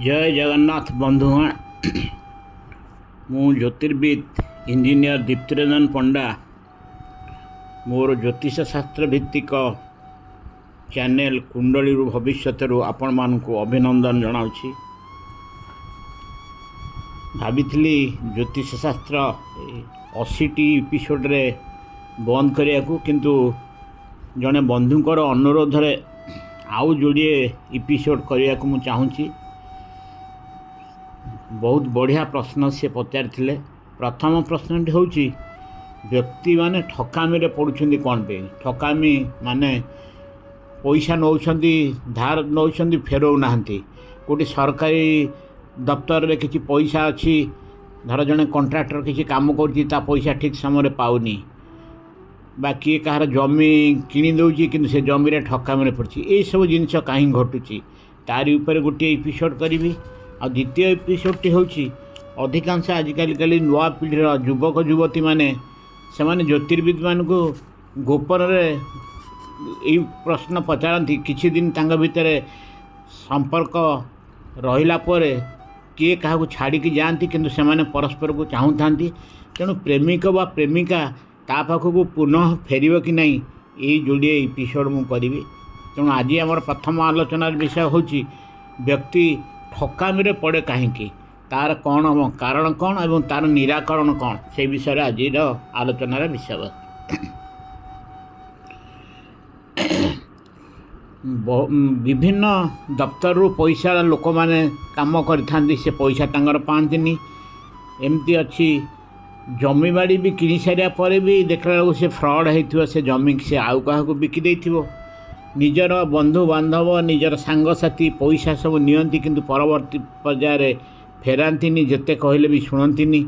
जय जगन्नाथ बंधुगण मु ज्योतिर्विद इंजीनियर दीप्तिरंजन पंडा मोर ज्योतिष शास्त्र भित्तिक चैनल कुंडली भविष्य आपण मानक अभिनंदन जनाऊँगी। भाभी ज्योतिष शास्त्र 80टी एपिसोड रे बंद करिया किंतु जड़े बंधुकर अनुरोध रे आउ जोड़े एपिसोड करिया को मु चाहूँगी। बहुत बढ़िया प्रश्न से पचारि प्रथम प्रश्नटी हूँ व्यक्ति माने ठकामी रे पड़ुछंती कौन पे ठकामी माने पैसा नौछंती धार नौछंती फेरौ नाहंती कोटी सरकारी दफ्तर रे किछि पैसा अच्छी धर जड़े कंट्राक्टर किछि काम करछि ता पैसा ठीक समय पाउनी बा किए कहार जमी किणी दौची किंतु से जमी रे ठकामी रे पड़छि ए सब जिनिस काहीं घटुछि तारी ऊपर गोटे एपिसोड करी। आ द्वितीय एपिसोडटी हूँ अधिकांश आजिकल नुआ पीढ़ीर युवक युवती माने से माने ज्योतिर्विद मान को गोपन यही प्रश्न पचारती किछि दिन तांग भितर संपर्क रहिला परे किए क्या छाड़ी जाती किंतु से माने परस्पर को चाहू था तेणु प्रेमिक व प्रेमिका ता पाखक पुनः फेर कि नहीं यही जोड़े एपिसोड मु करी। तेणु आज आम प्रथम आलोचनार विषय हूँ व्यक्ति ठकामी रे पड़े कहीं तार कौन हम कारण कौन एवं तार निराकरण कौन से विषय आज आलोचनार विषय विभिन्न दफ्तर रु पैसा लोक मैंने काम कर से पैसा तांगर पाँचनी एमती अच्छी जमी बाड़ी भी किणी सारा पर भी देखला बेलू से फ्रड हो से जमी से आउ क्या बिकी देथिबो निजर बंधु बांधव निजर सांगसाथी पैसा सब नियंती किंतु परवर्ती पर्यायर फेरांतीनी जिते कहले भी शुणंतीनी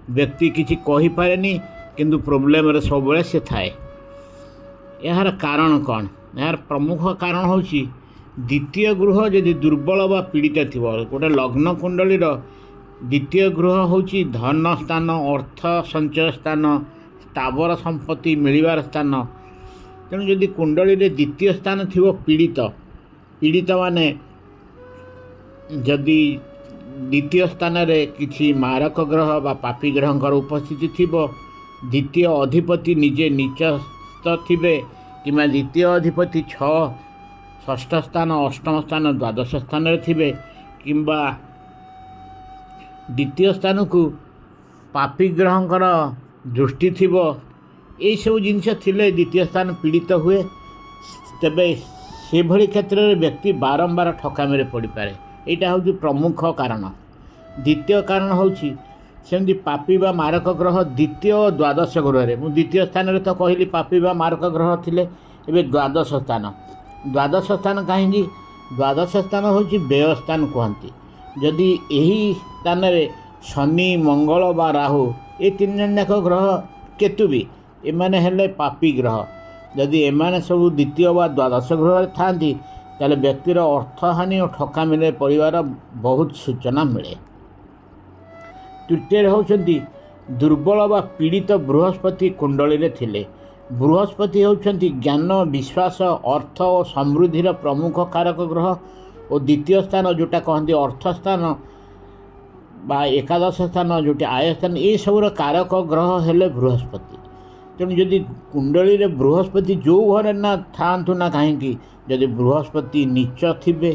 व्यक्ति किसी कहि पारेनी किंतु प्रोब्लेम रे सब बेले से थाए। यार कारण कौन यार प्रमुख कारण हूँ द्वितीय गृह यदि दुर्बल व पीड़ित थी गोटे लग्न कुंडली द्वितीय गृह हूँ धन स्थान अर्थ संचय स्थान स्थावर संपत्ति मिलवार स्थान। तेणु यदि कुंडली रे द्वितीय स्थान थी पीड़ित पीड़ित माने जदि द्वितीय स्थान रे किछि मारक ग्रह बा पापी ग्रहंकर उपस्थिति थी द्वितीय अधिपति निजे नीचस्थ थिबे किंवा द्वितीय अधिपति 6 षष्ठ स्थान अष्टम स्थान द्वादश स्थान रे थिबे किंबा द्वितीय स्थान को पापी ग्रहंकर दृष्टि थिबो यही सब जिनस थिले द्वितीय स्थान पीड़ित हुए तेबे से भली क्षेत्र में व्यक्ति बारंबार ठकामी पड़ पाए। यहाँ हूँ प्रमुख कारण। द्वितीय कारण हूँ सेमती पापी बा मारक ग्रह द्वितीय और द्वादश ग्रह में द्वितीय स्थान में तो कहली पापी बा मारक ग्रह थिले एबे द्वादश स्थान कहीं द्वादश स्थान हूँ व्यय स्थान कहती जदि यही स्थान में शनि मंगल बा राहु ये 3 जन जाक ग्रह केतु भी एमाने हेले पापी ग्रह जदि एमाने सब द्वितीय व द्वादश ग्रह थांती ताले व्यक्तिर अर्थहानि और ठकामी रे परिवार बहुत सूचना मिले। तृतीय होउछंती दुर्बल व पीड़ित बृहस्पति कुंडली रे थिले बृहस्पति होउछंती ज्ञान विश्वास अर्थ और समृद्धिर प्रमुख कारक ग्रह और द्वितीय स्थान जोटा कहते अर्थ स्थान बा एकादश स्थान जोटा आय स्थान ये सबूर कारक ग्रह हेले बृहस्पति। तेणु जदि कुंडली रे बृहस्पति जो घरे ना थांतु ना कहीं जदि बृहस्पति नीच थिबे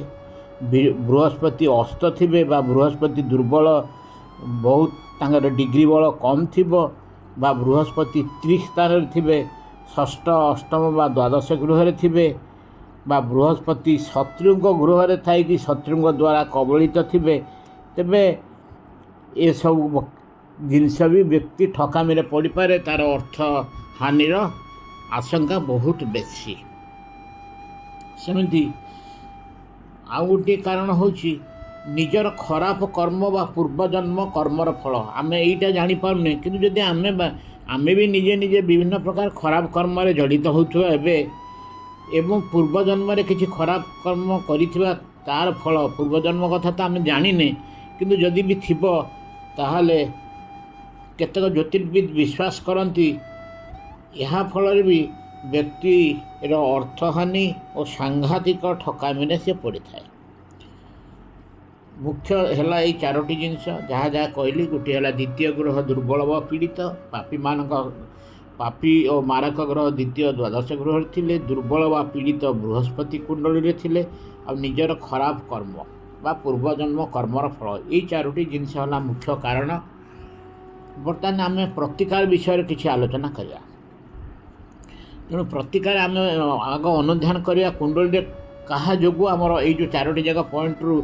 बृहस्पति अस्त थिबे बा बृहस्पति दुर्बल बहुत तांगर डिग्री बल कम थिबो बा बृहस्पति 30 स्थान रे थिबे षष्ठ अष्टम बा द्वादश गृह रे थिबे बा बृहस्पति शत्रुंग गृह रे थाई कि शत्रुंग द्वारा कबलित थिबे तेबे ये सब जिनस भी व्यक्ति ठकामी रे पड़ पारे तार अर्थ हानिर आशंका बहुत बेसी। सेमती आउ गोटे कारण हूँ निजर खराब कर्म बा पूर्वजन्म कर्मर फल आम यहीटा जापारे कि जदि आमे भी निजे निजे विभिन्न प्रकार खराब कर्म रे जड़ित होउथुवा एवं पूर्वजन्म रे किछि खराब कर्म करिथिबा तार फल पूर्वजन्म कथा तो आम जानिने किंतु जदि भी थिबो ताहाले केतक ज्योतिर्विद विश्वास करती यह फल भी व्यक्तिर अर्थहानि और सांघातिक ठकामी से पड़ था। मुख्य है ये चारोटी जिनस जहाँ जहाँ कहली गोटे है द्वितीय ग्रह दुर्बल व पीड़ित पापी मान पापी और मारक ग्रह द्वितीय द्वादश ग्रह थे दुर्बल व पीड़ित बृहस्पति कुंडली थे आ निजर खराब कर्म बा पूर्वजन्म कर्मर फल ये चारोटी जिनस है मुख्य कारण। बर्तमान आम प्रतिकार विषय किसी आलोचना करिया तेणु प्रतिकार आम आग अनुधान करिया कुंडली कहा जोगु आमर ये जो चारोटी जगह पॉइंट रु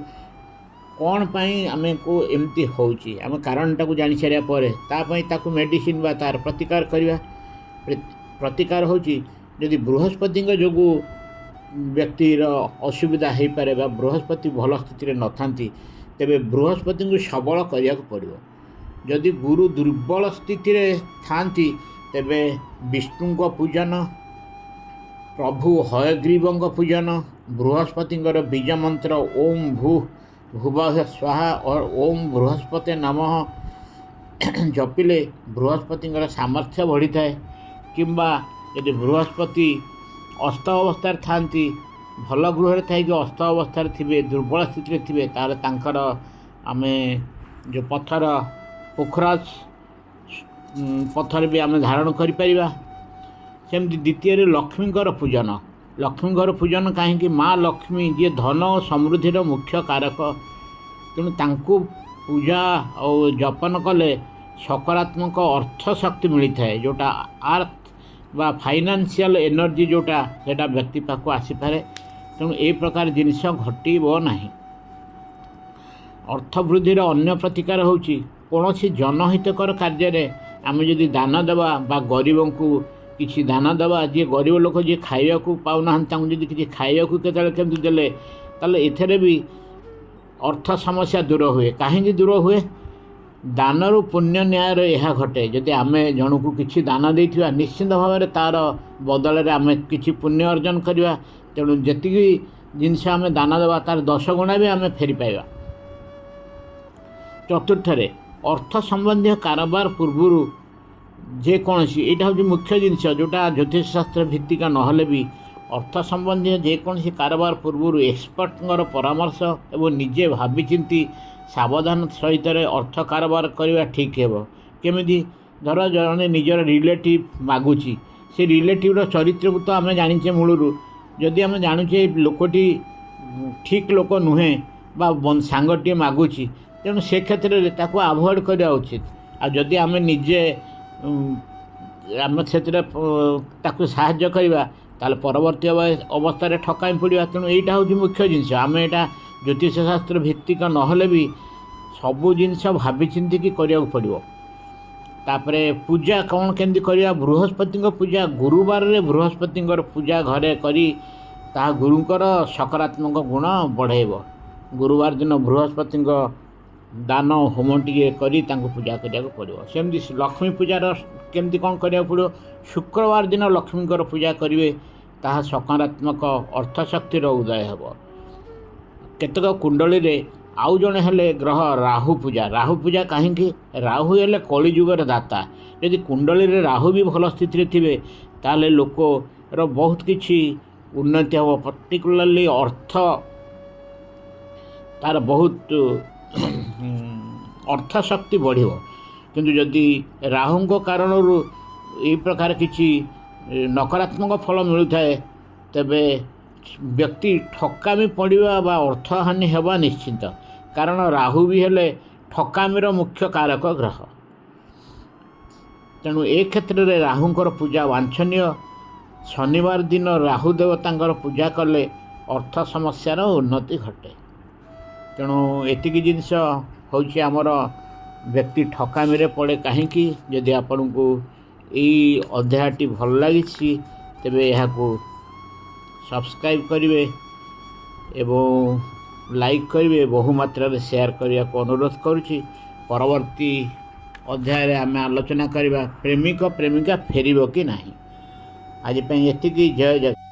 कौन पाई आमे को एमती होउची आम कारणटा को जानी सारा पर ताकू मेडिसिन बा तार प्रतिकार करिया प्रतिकार होची यदि बृहस्पति जोगु व्यक्तिर असुविधा हो पारे बा बृहस्पति भल स्थिति न थांती तेबे बृहस्पति को सबल करिया को पड़िबो। जदि गुरु दुर्बल स्थिति रे थांती तेबे विष्णु को पूजन प्रभु हयग्रीव पूजन बृहस्पति बीज मंत्र ओम भू भुवः स्वाहा और ओम बृहस्पति नमः जपिले बृहस्पति सामर्थ्य बढ़ी थाए किंबा यदि बृहस्पति अस्त अवस्था थांती भल गृह थी अस्त अवस्था थे दुर्बल स्थिति थे तार तांकर आमे जो पत्थर पोखराज पत्थर भी आम धारण करिपरिबा। सेमती द्वितीय लक्ष्मीकर पूजन लक्ष्मीकर पूजन कहीं माँ लक्ष्मी जी धन और समृद्धि मुख्य कारक तेणु तांकु पूजा और जपन कले सकारात्मक अर्थ शक्ति मिलता है जोटा आर्थ बा फाइनेंशियल एनर्जी जोटा सेटा व्यक्ति पाक आसीपे तेणु ए प्रकार जिनिस घटब नहीं। अर्थ वृद्धिर अन्य प्रतिकार होची कौन जनहितकर कार्य आम जदि दान देवा बा गरीब को किसी दान देवा जी गरीब लोक जी खाइबा को पाऊना जदि किसी खाइबा को केमती देले ताले एथरे भी अर्थ समस्या दूर हुए कहीं दूर हुए दानरु पुण्य न्यायर यह घटे जदि आम जन को किसी दान देथिबा निश्चिंत भाव में तार बदल आम किसी पुण्य अर्जन करवा तेणु जी जिनस आम दान देवा तार 10 गुणा भी आम फेरी पाइबा। चतुर्थ अर्थ संबंधी कारोबार पूर्व जेकोसी यहाँ हूँ मुख्य जिनस जोटा ज्योतिष शास्त्र भित्तिक नहले भी अर्थ संबंधी जेकोसी कारोबार पूर्व एक्सपर्टर परामर्श एवं निजे भावी चिंती सावधान सहित अर्थ कारोबार करवा ठीक है केमी धर जड़े निजर रिलेटिव मागुची से रिलेटिव चरित्र को तो आम जाचे मूलर जदि आम जानुचे लोकटी ठीक लोक नुहे बा सांगटे मागुची तेणु से क्षेत्र में ताको आभोड करवा उचित आ जदि आम निजे आम से साहाय्य करवा ताले परवर्ती अवस्था ठकाई पड़ा तेणु यहाँ हूँ मुख्य जिनस आम यहाँ ज्योतिष शास्त्र भित्तिक नहले भी सबू जिनस भावी चिंतिकी करने पड़ो। तापरे पूजा कौन केमती करवा बृहस्पति पूजा गुरुवार रे बृहस्पति पूजा घरे करी ता गुरुंकर सकारात्मक गुण बढ़ेब। गुरुवार दिन बृहस्पति दान होम टे करी पूजा करने पड़ो। सेमती लक्ष्मी पूजार केमती कौन करने पड़ो शुक्रवार दिन लक्ष्मीकर पूजा करेंगे ताहा सकारात्मक अर्थशक्तिर उदय हेब। केतक कुंडली रे आउ जड़े हेले ग्रह राहु पूजा कहीं राहु हेले कलिजुगर दाता यदि कुंडली रे राहु भी भल स्थिति थे ताले लोकर बहुत किछि उन्नति हम पर्टिकुलरली अर्थ तार बहुत अर्थशक्ति बढ़ो किंतु जदि राहु कारण ये प्रकार किछि नकारात्मक फल मिलता है तेबे व्यक्ति ठकामी पड़ा बा अर्थहानि हेबा निश्चिंत कारण राहु भी हेले ठकामीर मुख्य कारक ग्रह तेणु ए क्षेत्र में राहुंकर पूजा वांछनीय। शनिवार दिन राहु देवतांकर पूजा कले अर्थ समस्यार उन्नति घटे तेणु एतिकी जिनस होछि आमर व्यक्ति ठकामी पड़े कहीं जदि आपण को यही अध्यायटी भल लगी तेबे यहाँ सब्सक्राइब करेंगे एवं लाइक करेंगे बहु मात्रा शेयर करने को अनुरोध करुँची। परवर्ती अध्याय आम आलोचना करवा प्रेमिक प्रेमिका फेर कि ना। आज एतिकी जय जगन्नाथ।